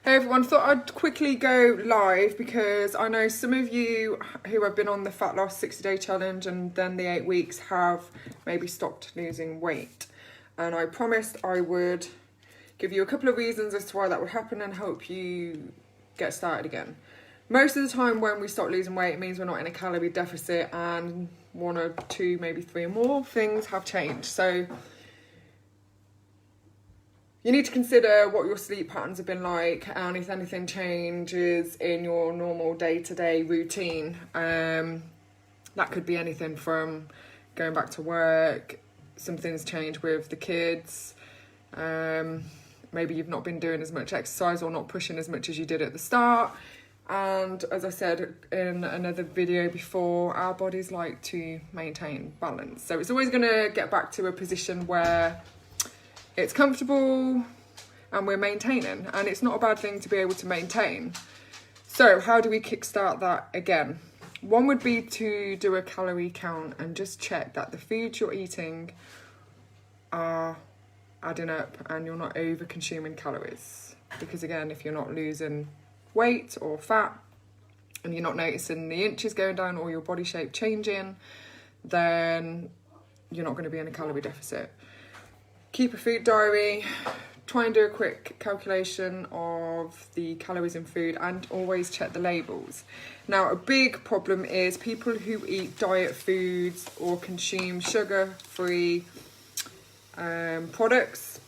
Hey everyone, thought I'd quickly go live because I know some of you who have been on the Fat Loss 60-day challenge and then the 8 weeks have maybe stopped losing weight. And I promised I would give you a couple of reasons as to why that would happen and help you get started again. Most of the time when we stop losing weight, it means we're not in a calorie deficit and one or two, maybe three or more things have changed. So you need to consider what your sleep patterns have been like and if anything changes in your normal day-to-day routine. That could be anything from going back to work, something's changed with the kids, maybe you've not been doing as much exercise or not pushing as much as you did at the start. And as I said in another video before, our bodies like to maintain balance. So it's always going to get back to a position where it's comfortable and we're maintaining, and it's not a bad thing to be able to maintain. So how do we kickstart that again? One would be to do a calorie count and just check that the foods you're eating are adding up and you're not over consuming calories. Because again, if you're not losing weight or fat and you're not noticing the inches going down or your body shape changing, then you're not going to be in a calorie deficit. Keep a food diary, try and do a quick calculation of the calories in food and always check the labels. Now, a big problem is people who eat diet foods or consume sugar-free products.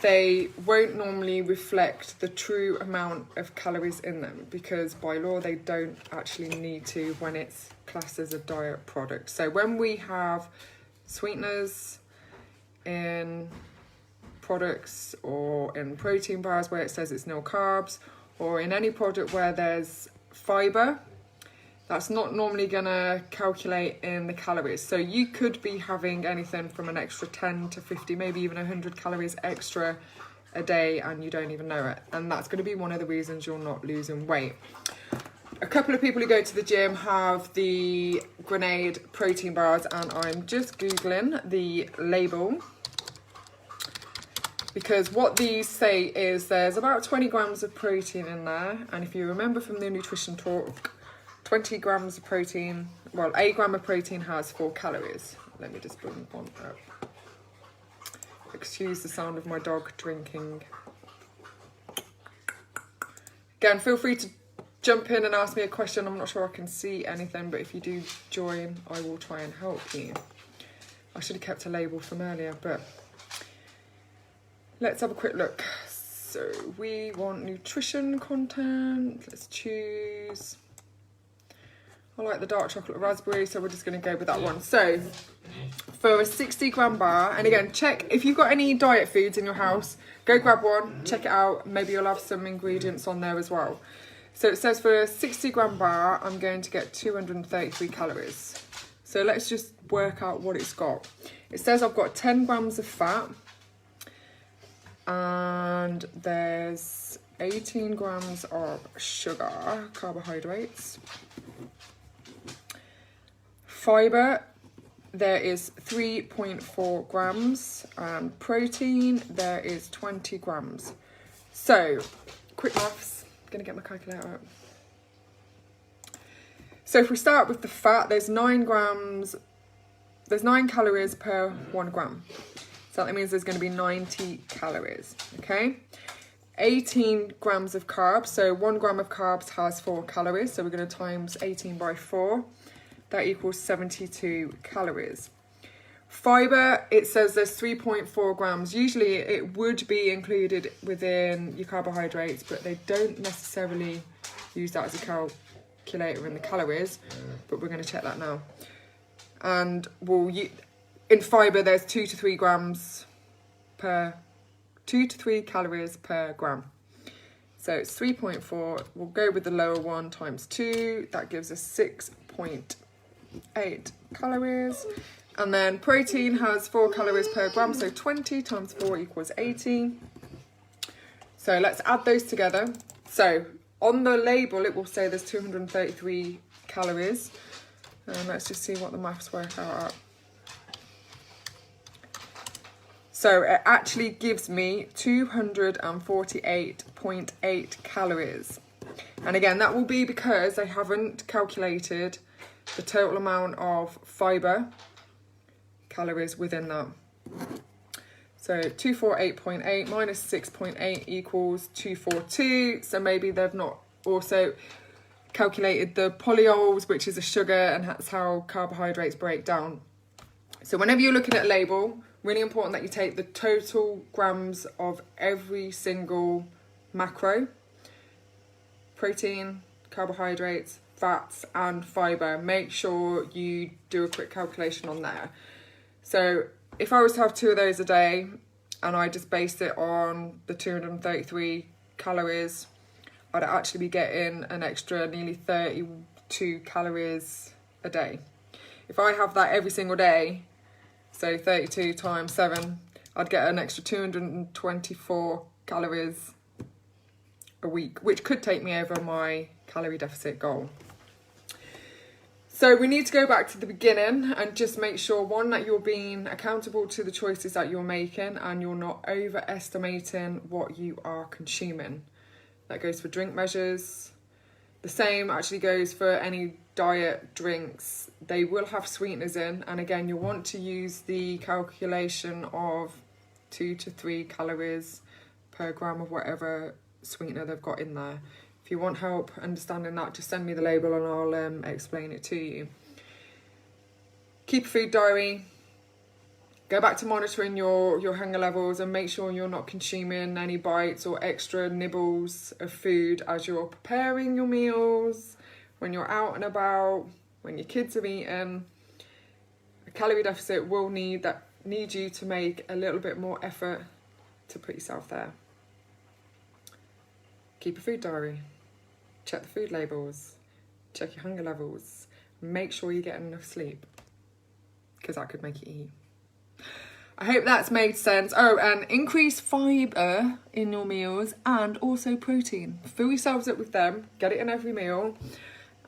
They won't normally reflect the true amount of calories in them because by law they don't actually need to when it's classed as a diet product. So when we have sweeteners in products or in protein bars where it says it's no carbs, or in any product where there's fiber, that's not normally gonna calculate in the calories. So you could be having anything from an extra 10 to 50, maybe even 100 calories extra a day and you don't even know it. And that's gonna be one of the reasons you're not losing weight. A couple of people who go to the gym have the Grenade protein bars, and I'm just Googling the label because what these say is there's about 20 grams of protein in there. And if you remember from the nutrition talk, 20 grams of protein, well, 8 gram of protein has 4 calories. Let me just bring one up. Excuse the sound of my dog drinking. Again, feel free to jump in and ask me a question. I'm not sure I can see anything, but if you do join, I will try and help you. I should have kept a label from earlier, but let's have a quick look. So we want nutrition content. Let's choose. I like the dark chocolate raspberry, so we're just going to go with that one. So for a 60 gram bar, and again, check if you've got any diet foods in your house, go grab one, check it out. Maybe you'll have some ingredients on there as well. So it says for a 60 gram bar, I'm going to get 233 calories. So let's just work out what it's got. It says I've got 10 grams of fat and there's 18 grams of sugar, carbohydrates. Fiber, there is 3.4 grams, and protein, there is 20 grams. So, quick maths, gonna get my calculator out. So if we start with the fat, there's 9 calories per 1 gram. So that means there's gonna be 90 calories, okay? 18 grams of carbs, so 1 gram of carbs has 4 calories, so we're gonna times 18 by 4. That equals 72 calories. Fiber, it says there's 3.4 grams. Usually it would be included within your carbohydrates, but they don't necessarily use that as a calculator in the calories, but we're going to check that now. And in fiber, there's 2 to 3 calories per gram. So it's 3.4. We'll go with the lower one times 2. That gives us 6.8 calories. And then protein has 4 calories per gram, so 20 times 4 equals 80. So let's add those together. So on the label, it will say there's 233 calories. And let's just see what the maths work out at. So it actually gives me 248.8 calories. And again, that will be because I haven't calculated the total amount of fibre calories within that. So 248.8 minus 6.8 equals 242. So maybe they've not also calculated the polyols, which is a sugar, and that's how carbohydrates break down. So whenever you're looking at a label, really important that you take the total grams of every single macro: protein, carbohydrates, fats, and fibre. Make sure you do a quick calculation on there. So if I was to have 2 of those a day and I just based it on the 233 calories, I'd actually be getting an extra nearly 32 calories a day. If I have that every single day, so 32 times 7, I'd get an extra 224 calories a week, which could take me over my calorie deficit goal. So we need to go back to the beginning and just make sure, one, that you're being accountable to the choices that you're making and you're not overestimating what you are consuming. That goes for drink measures. The same actually goes for any diet drinks. They will have sweeteners in, and again, you want to use the calculation of 2 to 3 calories per gram of whatever sweetener they've got in there. If you want help understanding that, just send me the label and I'll explain it to you. Keep a food diary. Go back to monitoring your hunger levels and make sure you're not consuming any bites or extra nibbles of food as you're preparing your meals, when you're out and about, when your kids are eating. A calorie deficit will need you to make a little bit more effort to put yourself there. Keep a food diary. Check the food labels. Check your hunger levels. Make sure you're getting enough sleep, because that could make you eat. I hope that's made sense. Oh, and increase fibre in your meals and also protein. Fill yourselves up with them. Get it in every meal.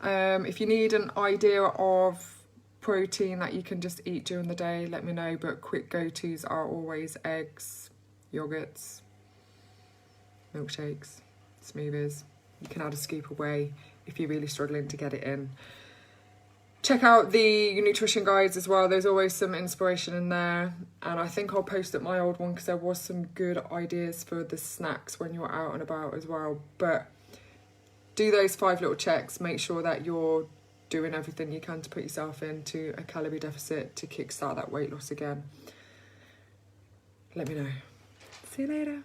If you need an idea of protein that you can just eat during the day, let me know. But quick go-tos are always eggs, yogurts, milkshakes, smoothies. You can add a scoop away if you're really struggling to get it in. Check out the nutrition guides as well. There's always some inspiration in there. And I think I'll post up my old one because there was some good ideas for the snacks when you're out and about as well. But do those 5 little checks. Make sure that you're doing everything you can to put yourself into a calorie deficit to kickstart that weight loss again. Let me know. See you later.